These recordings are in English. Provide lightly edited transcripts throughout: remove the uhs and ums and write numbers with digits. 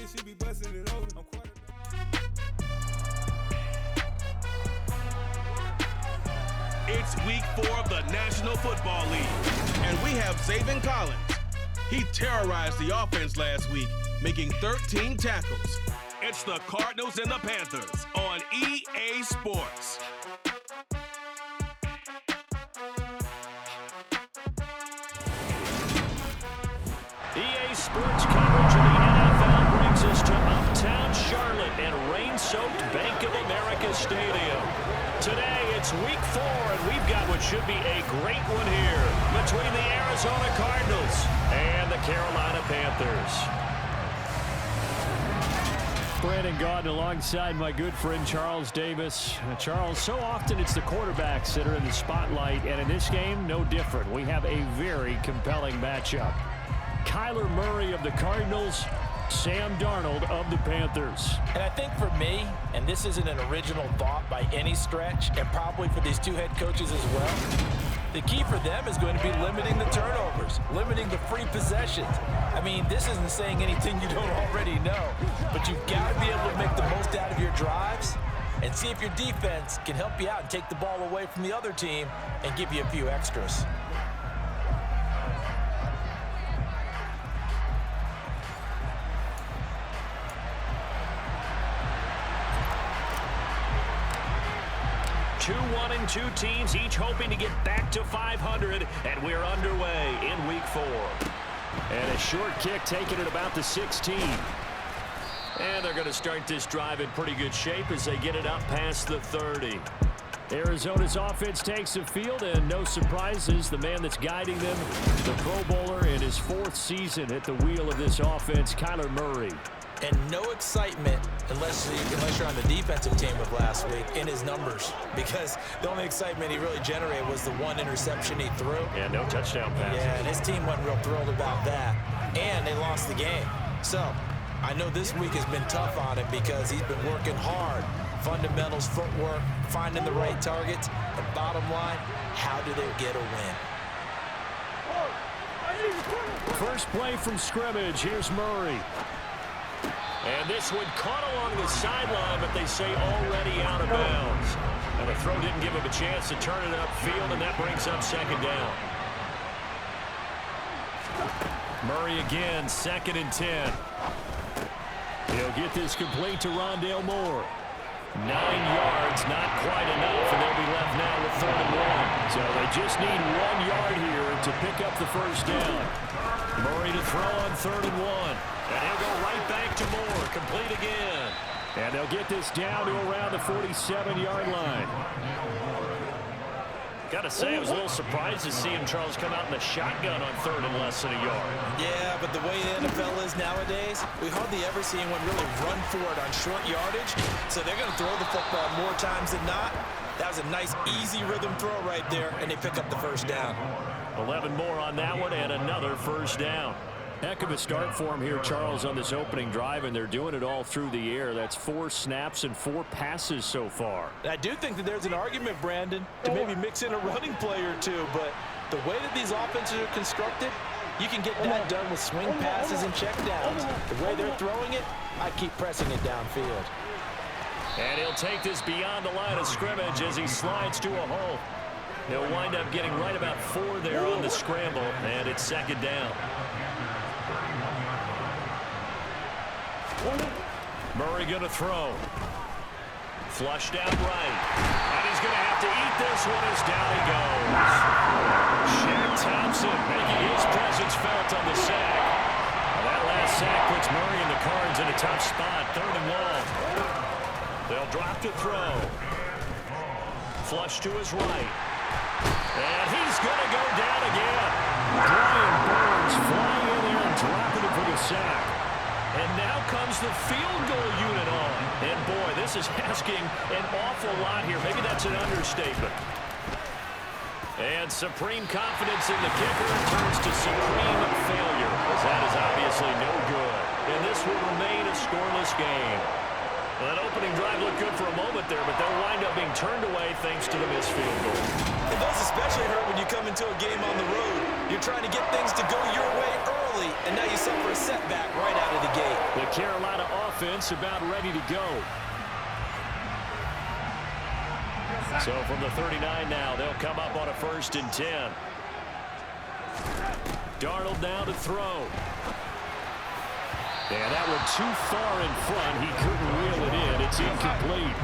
she be busting it over. It's week 4 of the National Football League, and we have Zaven Collins. He terrorized the offense last week, making 13 tackles. It's the Cardinals and the Panthers on EA Sports. EA Sports coverage of the NFL brings us to uptown Charlotte and rain-soaked Bank of America Stadium. Today, it's week 4, and we've got what should be a great one here between the Arizona Cardinals and the Carolina Panthers. Brandon Gaudin alongside my good friend Charles Davis. Charles, so often it's the quarterbacks that are in the spotlight, and in this game, no different. We have a very compelling matchup. Kyler Murray of the Cardinals, Sam Darnold of the Panthers. And I think for me, and this isn't an original thought by any stretch, and probably for these two head coaches as well, the key for them is going to be limiting the turnovers, limiting the free possessions. I mean, this isn't saying anything you don't already know, but you've got to be able to make the most out of your drives and see if your defense can help you out and take the ball away from the other team and give you a few extras. Two 1-2 teams, each hoping to get back to 500, and we're underway in week 4. And a short kick taken at about the 16. And they're going to start this drive in pretty good shape as they get it up past the 30. Arizona's offense takes the field, and no surprises, the man that's guiding them, the Pro Bowler in his 4th season at the wheel of this offense, Kyler Murray. And no excitement unless you're on the defensive team of last week in his numbers, because the only excitement he really generated was the one interception he threw. Yeah, no touchdown pass. Yeah, and his team wasn't real thrilled about that, and they lost the game. So I know this week has been tough on him because he's been working hard. Fundamentals, footwork, finding the right targets, and bottom line, how do they get a win? First play from scrimmage. Here's Murray. And this one caught along the sideline, but they say already out of bounds. And the throw didn't give him a chance to turn it upfield, and that brings up 2nd down. Murray again, 2nd and 10. He'll get this complete to Rondale Moore. 9 yards, not quite enough, and they'll be left now with 3rd and 1. So they just need 1 yard here to pick up the first down. Murray to throw on 3rd and 1. And he'll go right back to Moore, complete again. And they'll get this down to around the 47-yard line. Got to say, I was a little surprised to see him, Charles, come out in the shotgun on 3rd and less than a yard. Yeah, but the way the NFL is nowadays, we hardly ever see anyone really run for it on short yardage. So they're going to throw the football more times than not. That was a nice, easy rhythm throw right there, and they pick up the first down. 11 more on that one, and another first down. Heck of a start for him here, Charles, on this opening drive, and they're doing it all through the air. That's 4 snaps and 4 passes so far. I do think that there's an argument, Brandon, to maybe mix in a running play or two, but the way that these offenses are constructed, you can get that done with swing passes and checkdowns. The way they're throwing it, I keep pressing it downfield. And he'll take this beyond the line of scrimmage as he slides to a hole. He'll wind up getting right about 4 there on the scramble, and it's 2nd down. Murray going to throw. Flushed out right. And he's going to have to eat this one as down he goes. Shaq Thompson making his presence felt on the sack. Well, that last sack puts Murray and the Cards in a tough spot. 3rd and long. They'll drop to throw. Flush to his right. And he's going to go down again. Brian Burns flying in there and dropping it for the sack. And now comes the field goal unit on. And boy, this is asking an awful lot here. Maybe that's an understatement. And supreme confidence in the kicker turns to supreme failure, as that is obviously no good. And this will remain a scoreless game. Well, that opening drive looked good for a moment there, but they'll wind up being turned away thanks to the missed field goal. It does especially hurt when you come into a game on the road. You're trying to get things to go your way early. early, and now you suffer a setback right out of the gate. The Carolina offense about ready to go. So from the 39 now, they'll come up on a 1st and 10. Darnold now to throw. And that one too far in front. He couldn't reel it in. It's incomplete.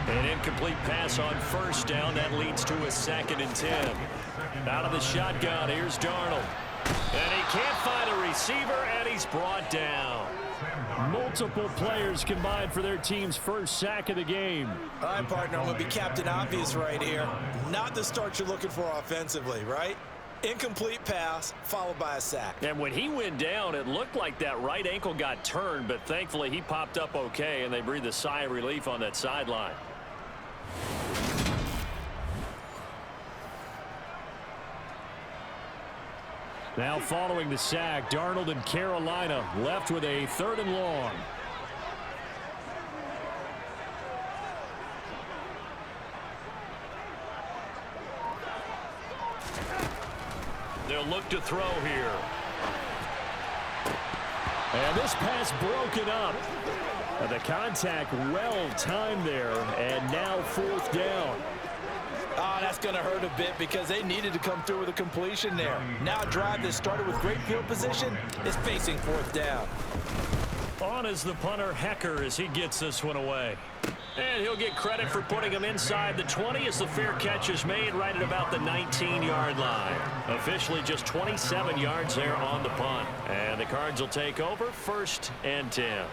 An incomplete pass on 1st down. That leads to a 2nd and 10. Out of the shotgun, here's Darnold. And he can't find a receiver, and he's brought down. Multiple players combined for their team's first sack of the game. All right, partner, I'm going to be Captain Obvious right here. Not the start you're looking for offensively, right? Incomplete pass, followed by a sack. And when he went down, it looked like that right ankle got turned, but thankfully he popped up okay, and they breathed a sigh of relief on that sideline. Now following the sack, Darnold and Carolina left with a 3rd and long. They'll look to throw here. And this pass broken up. The contact well timed there, and now 4th down. Oh, that's going to hurt a bit because they needed to come through with a completion there. Now a drive that started with great field position is facing 4th down. On is the punter, Hecker, as he gets this one away. And he'll get credit for putting him inside the 20 as the fair catch is made right at about the 19-yard line. Officially just 27 yards there on the punt. And the Cards will take over 1st and 10.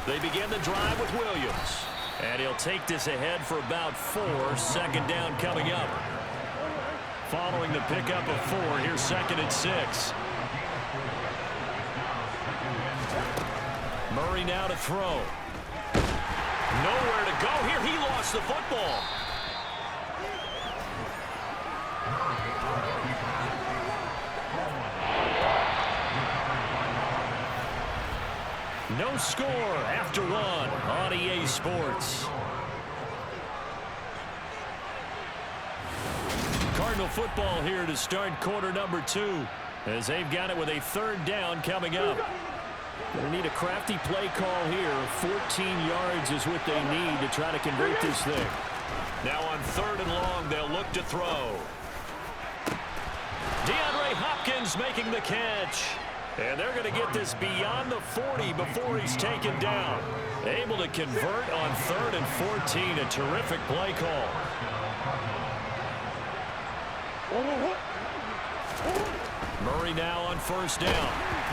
They begin the drive with Williams. And he'll take this ahead for about 4. 2nd down coming up. Following the pickup of 4, here's 2nd and 6. Murray now to throw. Nowhere to go here. He lost the football. No score after 1 on EA Sports. Cardinal football here to start quarter number 2 as they've got it with a 3rd down coming up. They need a crafty play call here. 14 yards is what they need to try to convert this thing. Now on 3rd and long, they'll look to throw. DeAndre Hopkins making the catch. And they're going to get this beyond the 40 before he's taken down. Able to convert on 3rd and 14. A terrific play call. Murray now on 1st down.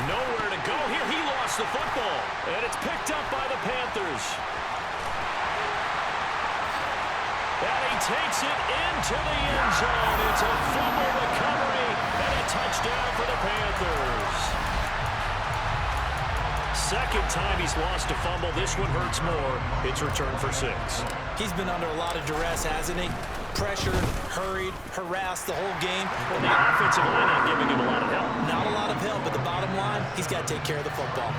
Nowhere to go here. He lost the football. And it's picked up by the Panthers. And he takes it into the end zone. It's a fumble recovery and a touchdown for the Panthers. 2nd time he's lost a fumble. This one hurts more. It's returned for 6. He's been under a lot of duress, hasn't he? Pressured, hurried, harassed the whole game. Well, the offensive line not giving him a lot of help. Not a lot of help, but the bottom line, he's got to take care of the football.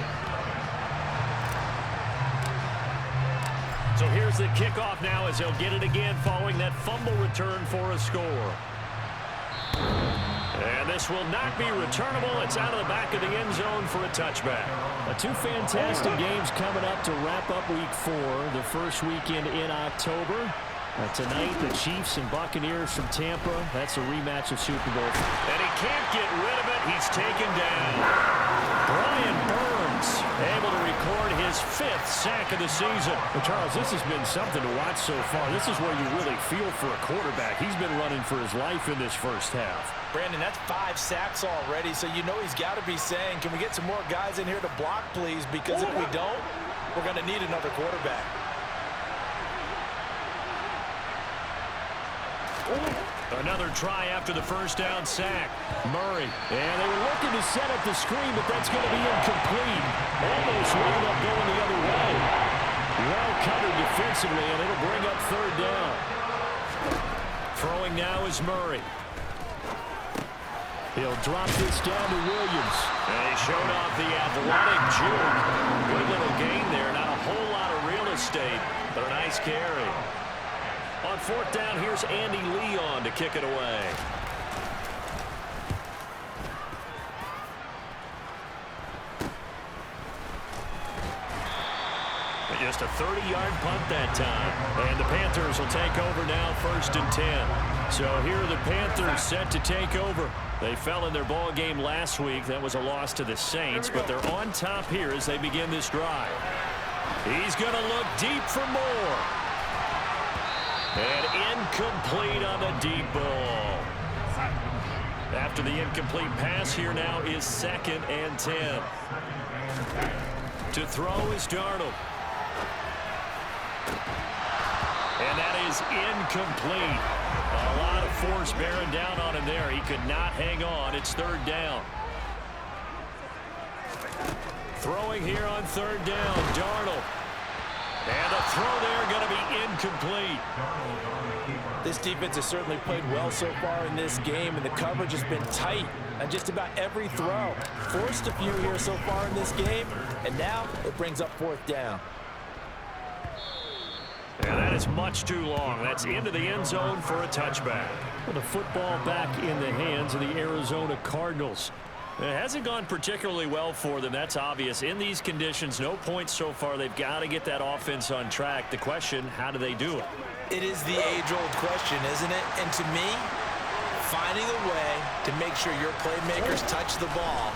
So here's the kickoff now as he'll get it again following that fumble return for a score. And this will not be returnable. It's out of the back of the end zone for a touchback. 2 fantastic games coming up to wrap up Week 4, the first weekend in October. Tonight, the Chiefs and Buccaneers from Tampa. That's a rematch of Super Bowl. And he can't get rid of it. He's taken down. Brian Burns able to record his 5th sack of the season. Well, Charles, this has been something to watch so far. This is where you really feel for a quarterback. He's been running for his life in this first half. Brandon, that's 5 sacks already, so you know he's got to be saying, can we get some more guys in here to block, please? Because if we don't, we're going to need another quarterback. Another try after the 1st down sack. Murray. And they were looking to set up the screen, but that's going to be incomplete. Almost wound up going the other way. Well covered defensively, and it'll bring up 3rd down. Throwing now is Murray. He'll drop this down to Williams. And he showed off the athletic juke. Good little gain there. Not a whole lot of estate, but a nice carry. On fourth down, here's Andy Leon to kick it away. Just a 30-yard punt that time. And the Panthers will take over now, 1st and 10. So here are the Panthers set to take over. They fell in their ball game last week. That was a loss to the Saints, but they're on top here as they begin this drive. He's going to look deep for more. And incomplete on the deep ball. After the incomplete pass, here now is 2nd and 10. To throw is Darnold. And that is incomplete. A lot of force bearing down on him there. He could not hang on. It's 3rd down. Throwing here on 3rd down, Darnold. And the throw there going to be incomplete. This defense has certainly played well so far in this game, and the coverage has been tight on just about every throw. Forced a few here so far in this game, and now it brings up 4th down. And that is much too long. That's into the end zone for a touchback. Well, the football back in the hands of the Arizona Cardinals. It hasn't gone particularly well for them. That's obvious. In these conditions, no points so far. They've got to get that offense on track. The question, how do they do it? It is the age-old question, isn't it? And to me, finding a way to make sure your playmakers touch the ball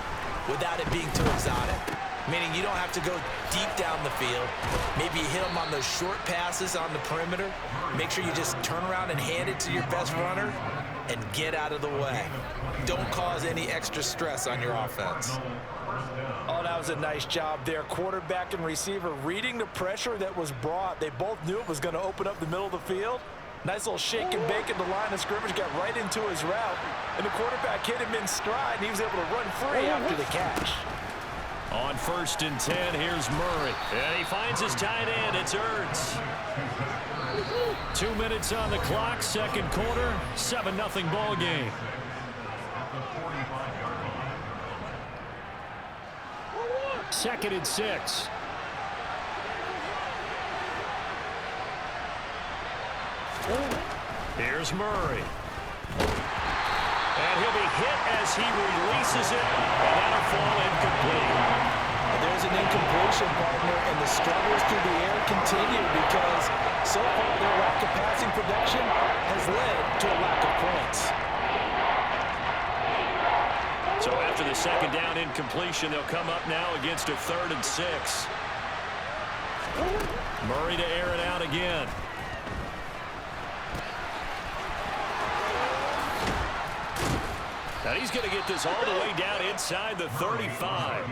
without it being too exotic. Meaning you don't have to go deep down the field. Maybe you hit them on those short passes on the perimeter. Make sure you just turn around and hand it to your best runner and get out of the way. Don't cause any extra stress on your offense. Oh, that was a nice job there. Quarterback and receiver reading the pressure that was brought. They both knew it was going to open up the middle of the field. Nice little shake and bake at the line of scrimmage, got right into his route. And the quarterback hit him in stride, and he was able to run free after the catch. On 1st and 10, here's Murray. And he finds his tight end. It's Ertz. 2 minutes on the clock, 2nd quarter, 7-0 ball game. Second and 6. Here's Murray. And he'll be hit as he releases it, and that'll fall incomplete. There's an incompletion, partner, and the struggles through the air continue because so far their lack of passing production has led to a lack of points. So after the 2nd down incompletion, they'll come up now against a 3rd and 6. Murray to air it out again. Now he's going to get this all the way down inside the 35.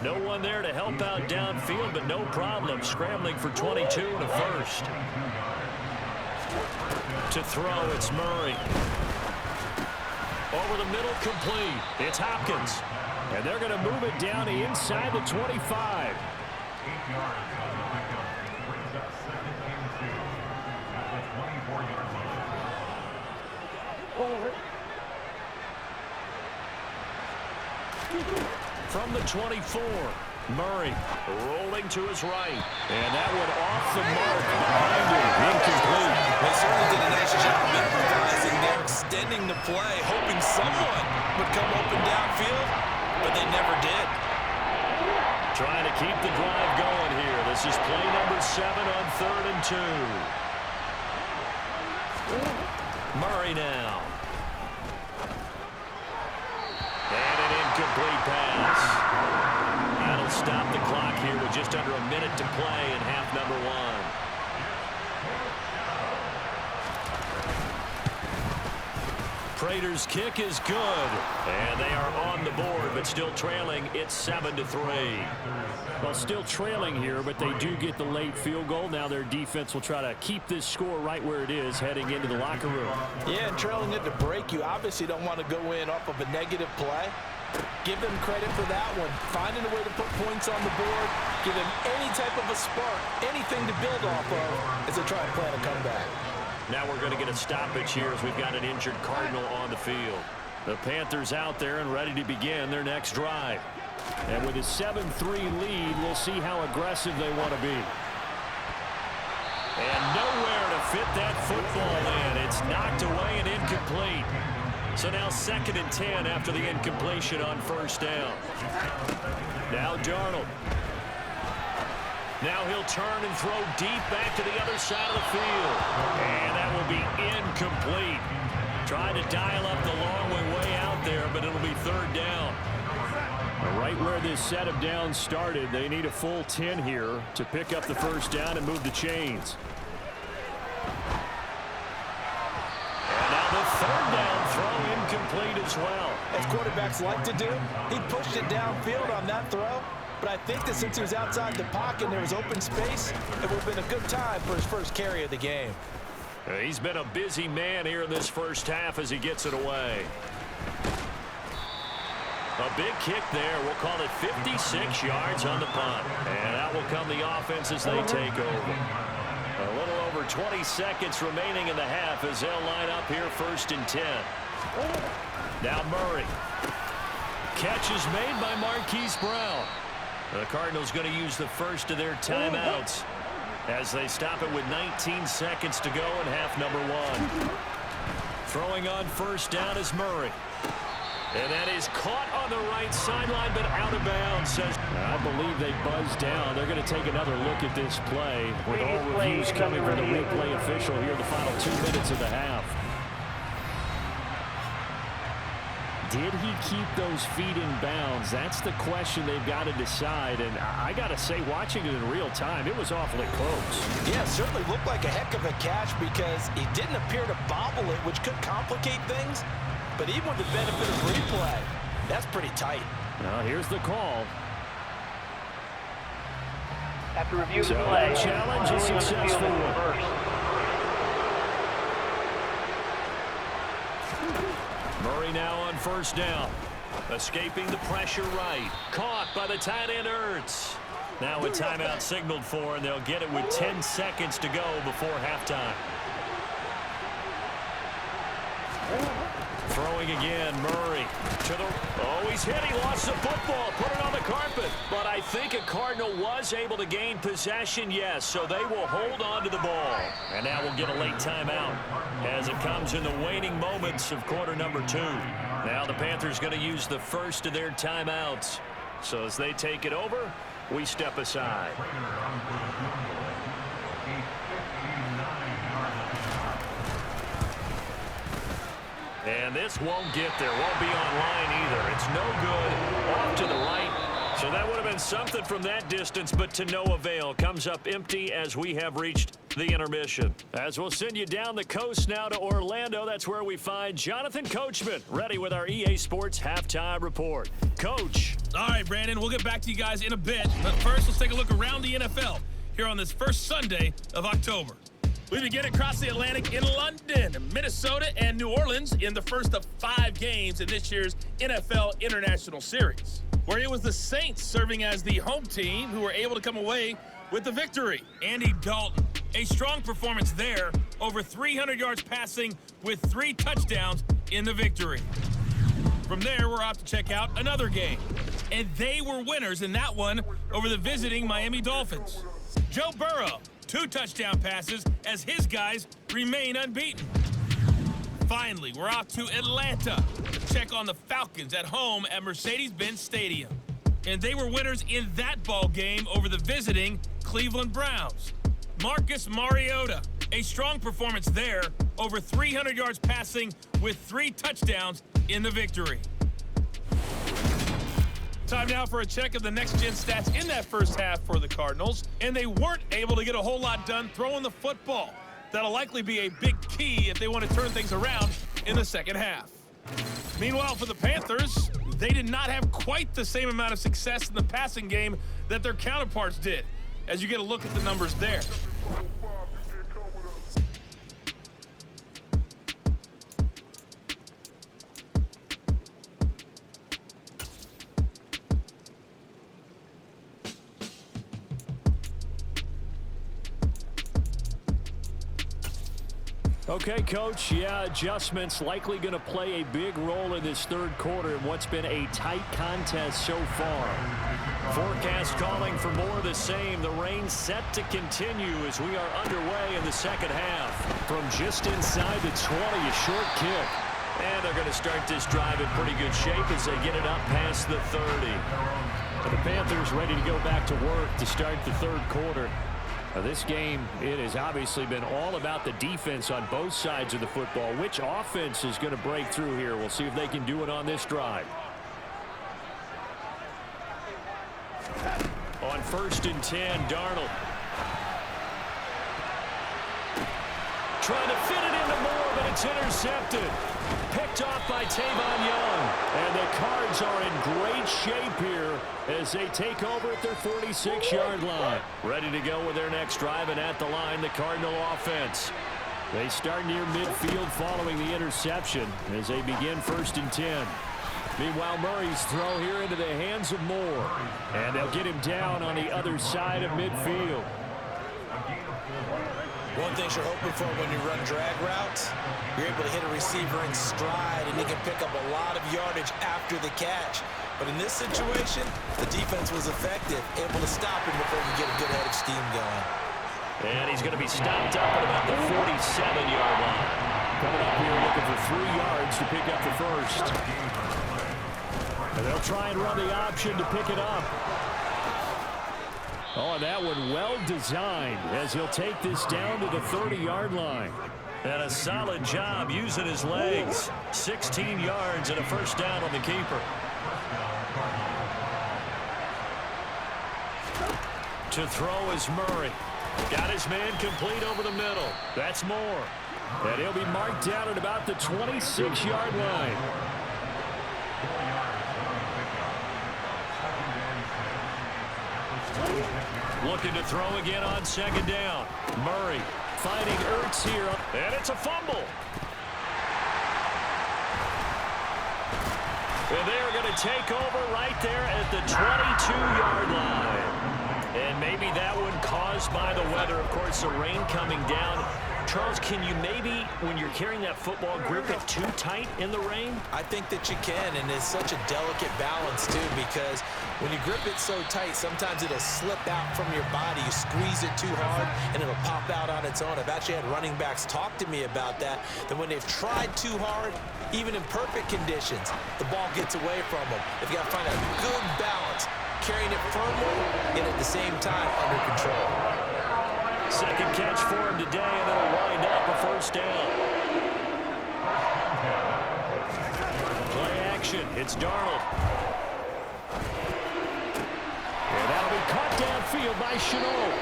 No one there to help out downfield, but no problem. Scrambling for 22 and a 1st. To throw, it's Murray. Over the middle, complete. It's Hopkins. And they're going to move it down inside the 25. From the 24, Murray rolling to his right. And that one off the mark behind him. Incomplete. They certainly did a nice job improvising there, extending the play, hoping someone would come open downfield, but they never did. Trying to keep the drive going here. This is play number 7 on 3rd and 2. Murray now. And an incomplete pass. That'll stop the clock here with just under a minute to play in half number 1. Prater's kick is good. And they are on the board, but still trailing. It's 7-3. Well, still trailing here, but they do get the late field goal. Now their defense will try to keep this score right where it is heading into the locker room. Yeah, and trailing it to break, you obviously don't want to go in off of a negative play. Give them credit for that one. Finding a way to put points on the board, give them any type of a spark, anything to build off of as they try and plan a comeback. Now we're going to get a stoppage here as we've got an injured Cardinal on the field. The Panthers out there and ready to begin their next drive. And with a 7-3 lead, we'll see how aggressive they want to be. football in. It's knocked away and incomplete. So now 2nd and 10 after the incompletion on first down. Now Darnold. Now he'll turn and throw deep back to the other side of the field. And that will be incomplete. Trying to dial up the long way out there, but it'll be 3rd down. Right where this set of downs started, they need a full 10 here to pick up the first down and move the chains. And now the 3rd down throw incomplete as well. As quarterbacks like to do, he pushed it downfield on that throw. But I think that since he was outside the pocket and there was open space, it would have been a good time for his first carry of the game. He's been a busy man here in this first half as he gets it away. A big kick there. We'll call it 56 yards on the punt. And out will come the offense as they take over. A little over 20 seconds remaining in the half as they'll line up here 1st and 10. Now Murray. Catch is made by Marquise Brown. The Cardinals going to use the first of their timeouts as they stop it with 19 seconds to go in half number 1. Throwing on first down is Murray. And that is caught on the right sideline, but out of bounds. I believe they buzzed down. They're going to take another look at this play with all reviews coming from the replay official here in the final 2 minutes of the half. Did he keep those feet in bounds? That's the question they've got to decide. And I got to say, watching it in real time, it was awfully close. Yeah, it certainly looked like a heck of a catch because he didn't appear to bobble it, which could complicate things. But even with the benefit of replay, that's pretty tight. Now here's the call. After review the play, challenge is successful. Murray now on first down. Escaping the pressure right. Caught by the tight end Ertz. Now a timeout signaled for, and they'll get it with 10 seconds to go before halftime. Throwing again, Murray to the... Oh, he's hit. He lost the football. Put it on the carpet. But I think a Cardinal was able to gain possession, yes, so they will hold on to the ball. And now we'll get a late timeout as it comes in the waning moments of quarter number 2. Now the Panthers going to use the first of their timeouts. So as they take it over, we step aside. And this won't get there. Won't be online either. It's no good. Off to the right. So that would have been something from that distance, but to no avail. Comes up empty as we have reached the intermission. As we'll send you down the coast now to Orlando, that's where we find Jonathan Coachman, ready with our EA Sports Halftime Report. Coach. All right, Brandon, we'll get back to you guys in a bit. But first, let's take a look around the NFL here on this first Sunday of October. We begin across the Atlantic in London, Minnesota, and New Orleans in the first of 5 games in this year's NFL International Series, where it was the Saints serving as the home team who were able to come away with the victory. Andy Dalton, a strong performance there, over 300 yards passing with 3 touchdowns in the victory. From there, we're off to check out another game, and they were winners in that one over the visiting Miami Dolphins. Joe Burrow, 2 touchdown passes as his guys remain unbeaten. Finally, we're off to Atlanta to check on the Falcons at home at Mercedes-Benz Stadium. And they were winners in that ball game over the visiting Cleveland Browns. Marcus Mariota, a strong performance there, over 300 yards passing with 3 touchdowns in the victory. Time now for a check of the next-gen stats in that first half for the Cardinals, and they weren't able to get a whole lot done throwing the football. That'll likely be a big key if they want to turn things around in the second half. Meanwhile, for the Panthers, they did not have quite the same amount of success in the passing game that their counterparts did, as you get a look at the numbers there. Okay, Coach, yeah, adjustments likely going to play a big role in this third quarter in what's been a tight contest so far. Forecast calling for more of the same. The rain set to continue as we are underway in the second half. From just inside the 20, a short kick. And they're going to start this drive in pretty good shape as they get it up past the 30. And the Panthers ready to go back to work to start the third quarter. This game, it has obviously been all about the defense on both sides of the football. Which offense is going to break through here? We'll see if they can do it on this drive. On 1st and 10, Darnold. Trying to fit it into Moore, but it's intercepted. Picked off by Tavon Young. And the Cards are in great shape here as they take over at their 46-yard line. Ready to go with their next drive, and at the line, the Cardinal offense. They start near midfield following the interception as they begin 1st and 10. Meanwhile, Murray's throw here into the hands of Moore. And they'll get him down on the other side of midfield. One thing you're hoping for when you run drag routes, you're able to hit a receiver in stride, and he can pick up a lot of yardage after the catch. But in this situation, the defense was effective, able to stop him before he get a good head of steam going. And he's going to be stopped up at about the 47-yard line. Coming up here looking for 3 yards to pick up the first. And they'll try and run the option to pick it up. Oh, and that one well designed as he'll take this down to the 30-yard line. And a solid job using his legs. 16 yards and a first down on the keeper. To throw is Murray. Got his man complete over the middle. That's Moore. And he'll be marked down at about the 26-yard line. Looking to throw again on 2nd down. Murray finding Ertz here. And it's a fumble. And they are going to take over right there at the 22-yard line. And maybe that one caused by the weather. Of course, the rain coming down. Charles, can you maybe, when you're carrying that football, grip it too tight in the rain? I think that you can, and it's such a delicate balance, too, because when you grip it so tight, sometimes it'll slip out from your body. You squeeze it too hard, and it'll pop out on its own. I've actually had running backs talk to me about that when they've tried too hard, even in perfect conditions, the ball gets away from them. They've got to find a good balance, carrying it firmly and at the same time under control. Second catch for him today, and it'll wind up a first down. Play action. It's Darnold. And that'll be caught downfield by Chenault.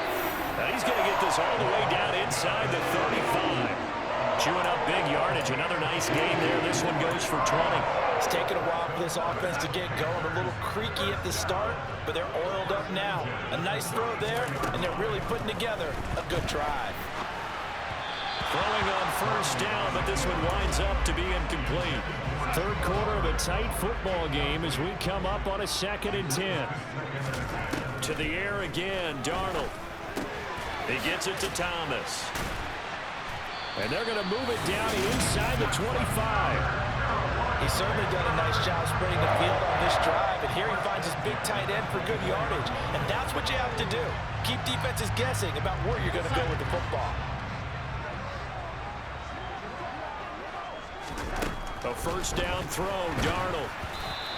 Now he's going to get this all the way down inside the 35. Chewing up big yardage. Another nice gain there. This one goes for 20. It's taken a while for this offense to get going. A little creaky at the start, but they're oiled up now. A nice throw there, and they're really putting together a good drive. Throwing on first down, but this one winds up to be incomplete. Third quarter of a tight football game as we come up on a 2nd and 10. To the air again, Darnold. He gets it to Thomas. And they're going to move it down inside the 25. He's certainly done a nice job spreading the field on this drive, and here he finds his big tight end for good yardage. And that's what you have to do. Keep defenses guessing about where you're going to go with the football. A first down throw, Darnold.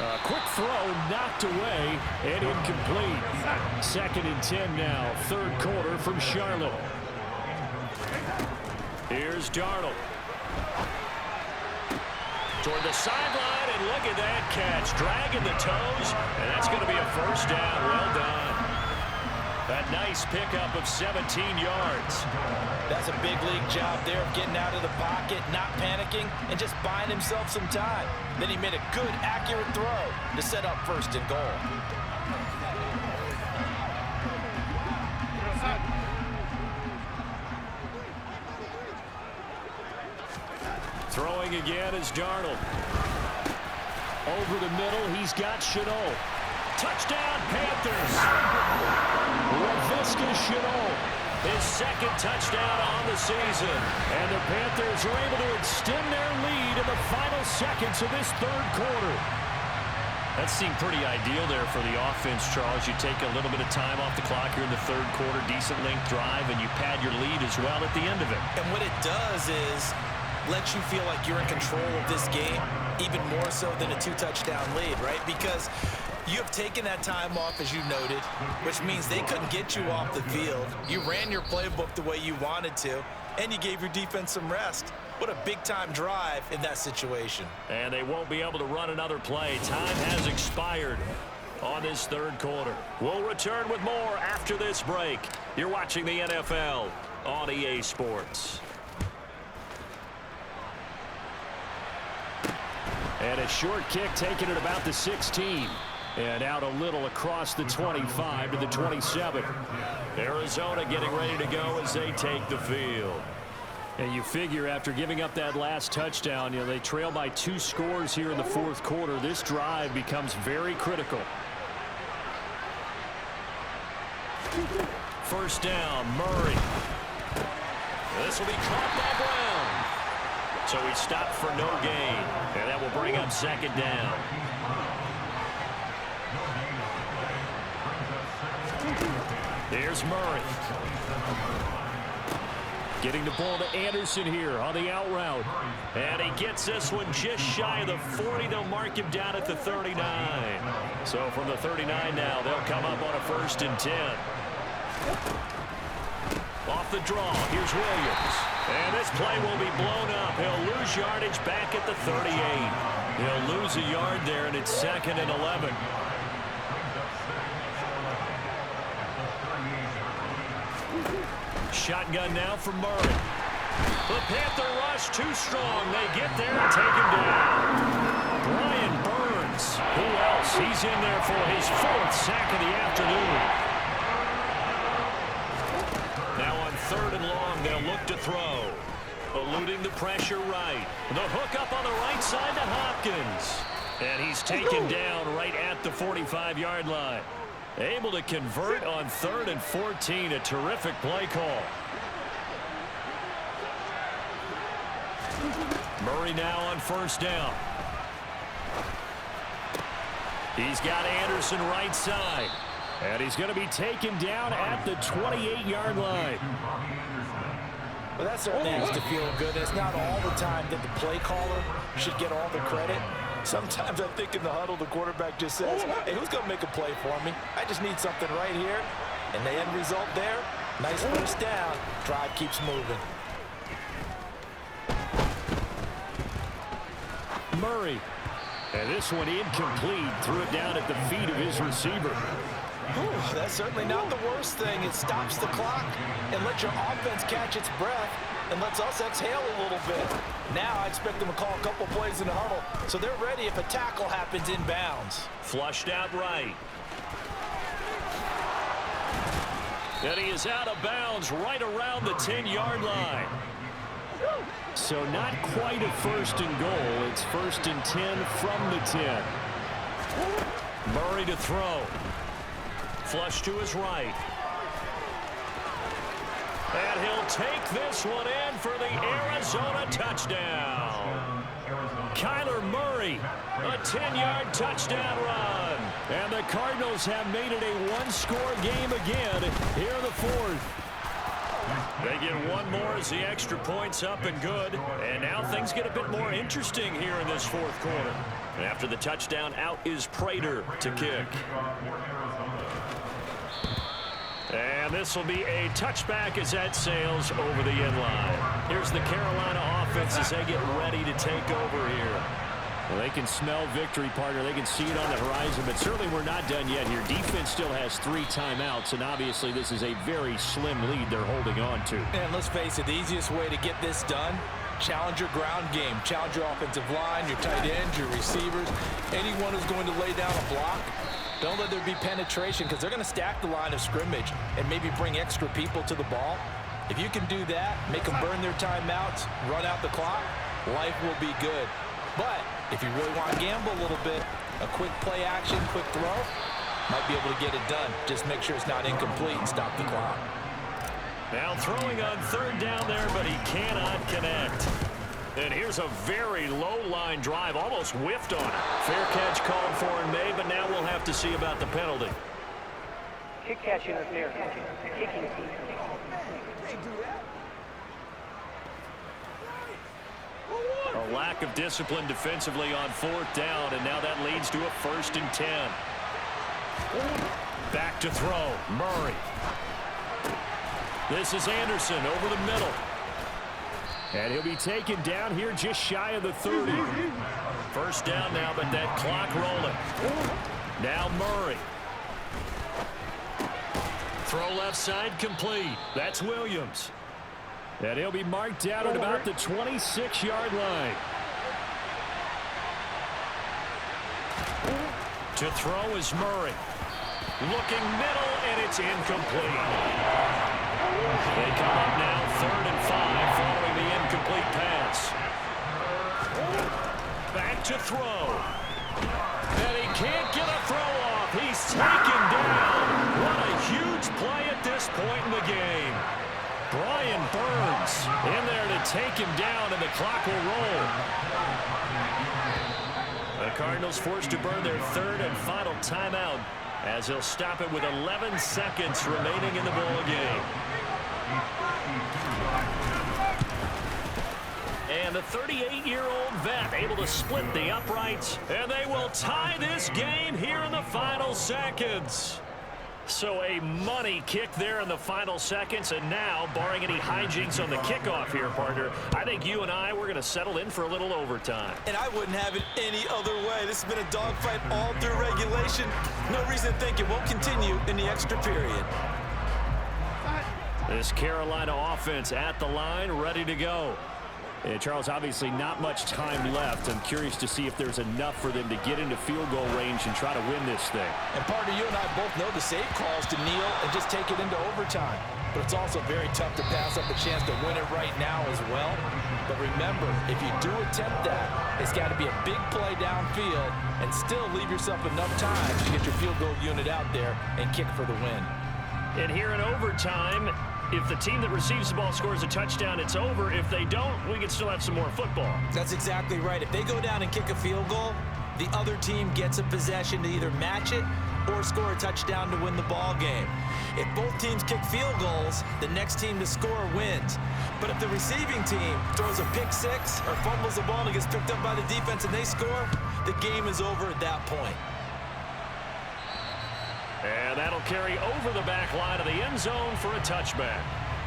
A quick throw knocked away and incomplete. 2nd and 10 now, third quarter from Charlotte. Here's Darnold. Toward the sideline, and look at that catch. Dragging the toes, and that's going to be a first down. Well done. That nice pickup of 17 yards. That's a big league job there of getting out of the pocket, not panicking, and just buying himself some time. Then he made a good, accurate throw to set up 1st and goal. Throwing again is Darnold. Over the middle, he's got Chenault. Touchdown, Panthers. Laviska Chenault his second touchdown on the season. And the Panthers are able to extend their lead in the final seconds of this third quarter. That seemed pretty ideal there for the offense, Charles. You take a little bit of time off the clock here in the third quarter, decent length drive, and you pad your lead as well at the end of it. And what it does is let you feel like you're in control of this game, even more so than a 2-touchdown lead, right? Because you have taken that time off, as you noted, which means they couldn't get you off the field. You ran your playbook the way you wanted to, and you gave your defense some rest. What a big-time drive in that situation. And they won't be able to run another play. Time has expired on this third quarter. We'll return with more after this break. You're watching the NFL on EA Sports. And a short kick taken at about the 16. And out a little across the 25 to the 27. Arizona getting ready to go as they take the field. And you figure after giving up that last touchdown, they trail by 2 scores here in the fourth quarter. This drive becomes very critical. First down, Murray. This will be caught by Brown. So he stopped for no gain. And that will bring up second down. Here's Murray. Getting the ball to Anderson here on the out route. And he gets this one just shy of the 40. They'll mark him down at the 39. So from the 39 now, they'll come up on a 1st and 10. Off the draw, here's Williams. And this play will be blown up. He'll lose yardage back at the 38. He'll lose a yard there, and it's 2nd and 11. Shotgun now for Murray. The Panther rush too strong. They get there and take him down. Brian Burns. Who else? He's in there for his 4th sack of the afternoon. Now on 3rd and long, they'll look to throw. Eluding the pressure right. The hook up on the right side to Hopkins. And he's taken down right at the 45-yard line. Able to convert on 3rd and 14. A terrific play call. Murray now on 1st down. He's got Anderson right side. And he's going to be taken down at the 28-yard line. Well, that certainly has to feel good. It's not all the time that the play caller should get all the credit. Sometimes I think in the huddle, the quarterback just says, hey, who's going to make a play for me? I just need something right here. And the end result there, nice 1st down. Drive keeps moving. Murray. And this one incomplete. Threw it down at the feet of his receiver. Whew, that's certainly not the worst thing. It stops the clock and lets your offense catch its breath and lets us exhale a little bit. Now I expect them to call a couple plays in the huddle so they're ready if a tackle happens inbounds. Flushed out right. And he is out of bounds right around the 10-yard line. So not quite a 1st and goal. It's 1st and 10 from the 10. Murray to throw. Flush to his right. And he'll take this one in for the Arizona touchdown. Kyler Murray, a 10-yard touchdown run. And the Cardinals have made it a 1-score game again here in the 4th. They get one more as the extra point's up and good. And now things get a bit more interesting here in this 4th quarter. And after the touchdown, out is Prater to kick. And this will be a touchback as that sails over the end line. Here's the Carolina offense as they get ready to take over here. Well, they can smell victory, partner. They can see it on the horizon, but certainly we're not done yet here. Defense still has 3 timeouts, and obviously this is a very slim lead they're holding on to. And let's face it, the easiest way to get this done, challenge your ground game. Challenge your offensive line, your tight ends, your receivers, anyone who's going to lay down a block. Don't let there be penetration because they're going to stack the line of scrimmage and maybe bring extra people to the ball. If you can do that, make them burn their timeouts, run out the clock, life will be good. But if you really want to gamble a little bit, a quick play action, quick throw, might be able to get it done. Just make sure it's not incomplete and stop the clock. Now throwing on third down there, but he cannot connect. And here's a very low-line drive, almost whiffed on it. Fair catch called for and made, but now we'll have to see about the penalty. Kick catch interference. Kicking. A lack of discipline defensively on fourth down, and now that leads to a 1st and 10. Back to throw, Murray. This is Anderson over the middle. And he'll be taken down here just shy of the 30. First down now, but that clock rolling. Now Murray. Throw left side complete. That's Williams. And he'll be marked out at about the 26-yard line. To throw is Murray. Looking middle, and it's incomplete. They come up now 3rd and 5 following the incomplete pass. Back to throw. And he can't get a throw off. He's taken down. What a huge play at this point in the game. Brian Burns in there to take him down, and the clock will roll. The Cardinals forced to burn their 3rd and final timeout as he'll stop it with 11 seconds remaining in the ball game. And the 38-year-old vet able to split the uprights, and they will tie this game here in the final seconds. So a money kick there in the final seconds, and now, barring any hijinks on the kickoff here, partner, I think you and I, we're going to settle in for a little overtime. And I wouldn't have it any other way. This has been a dogfight all through regulation. No reason to think it won't continue in the extra period. This Carolina offense at the line, ready to go. And Charles, obviously not much time left. I'm curious to see if there's enough for them to get into field goal range and try to win this thing. And partner, you and I both know the safe calls to kneel and just take it into overtime. But it's also very tough to pass up a chance to win it right now as well. But remember, if you do attempt that, it's got to be a big play downfield and still leave yourself enough time to get your field goal unit out there and kick for the win. And here in overtime, if the team that receives the ball scores a touchdown, it's over. If they don't, we can still have some more football. That's exactly right. If they go down and kick a field goal, the other team gets a possession to either match it or score a touchdown to win the ball game. If both teams kick field goals, the next team to score wins. But if the receiving team throws a pick six or fumbles the ball and it gets picked up by the defense and they score, the game is over at that point. And that'll carry over the back line of the end zone for a touchback.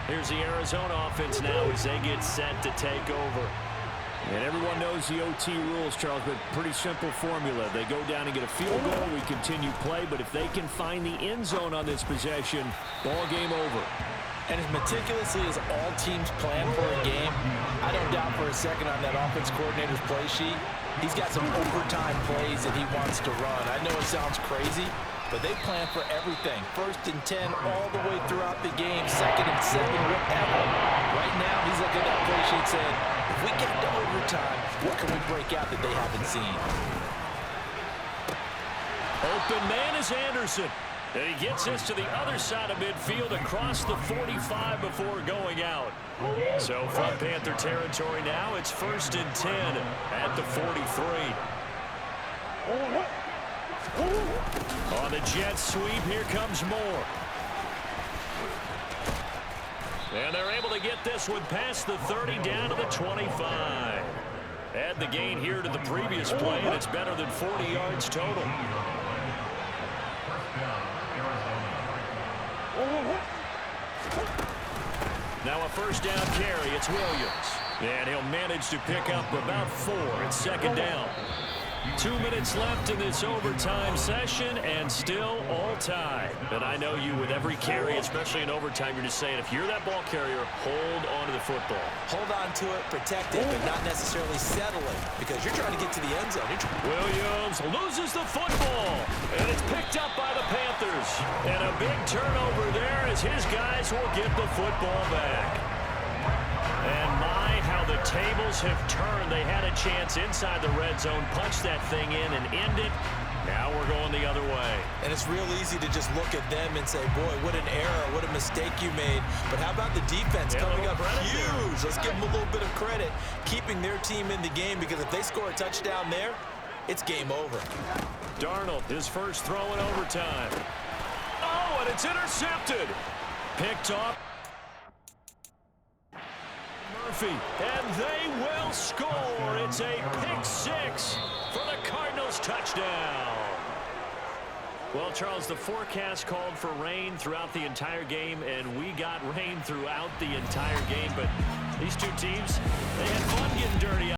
Here's the Arizona offense now as they get set to take over. And everyone knows the OT rules, Charles, but pretty simple formula. They go down and get a field goal, we continue play, but if they can find the end zone on this possession, ball game over. And as meticulously as all teams plan for a game, I don't doubt for a second on that offense coordinator's play sheet, he's got some overtime plays that he wants to run. I know it sounds crazy, but they plan for everything. 1st and 10 all the way throughout the game, 2nd and 7, whatever. Right now, he's looking at that play sheet saying, if we get to overtime, what can we break out that they haven't seen? Open man is Anderson. And he gets this to the other side of midfield across the 45 before going out. So from Panther territory now, it's 1st and 10 at the 43. On the jet sweep, here comes Moore. And they're able to get this one past the 30 down to the 25. Add the gain here to the previous play, and it's better than 40 yards total. Now a 1st down carry, it's Williams. And he'll manage to pick up about 4. It's 2nd down. 2 minutes left in this overtime session, and still all tied. And I know you, with every carry, especially in overtime, you're just saying, if you're that ball carrier, hold on to the football. Hold on to it, protect it, but not necessarily settle it, because you're trying to get to the end zone. Williams loses the football, and it's picked up by the Panthers. And a big turnover there as his guys will get the football back. And my, how the tables have turned. They had a chance inside the red zone, punch that thing in and end it. Now we're going the other way. And it's real easy to just look at them and say, boy, what an error, what a mistake you made. But how about the defense coming up huge? Let's give them a little bit of credit, keeping their team in the game, because if they score a touchdown there, it's game over. Darnold, his first throw in overtime. Oh, and it's intercepted. Picked off. Murphy, and they will score. It's a pick six for the Cardinals touchdown. Well, Charles, the forecast called for rain throughout the entire game, and we got rain throughout the entire game. But these two teams, they had fun getting dirty.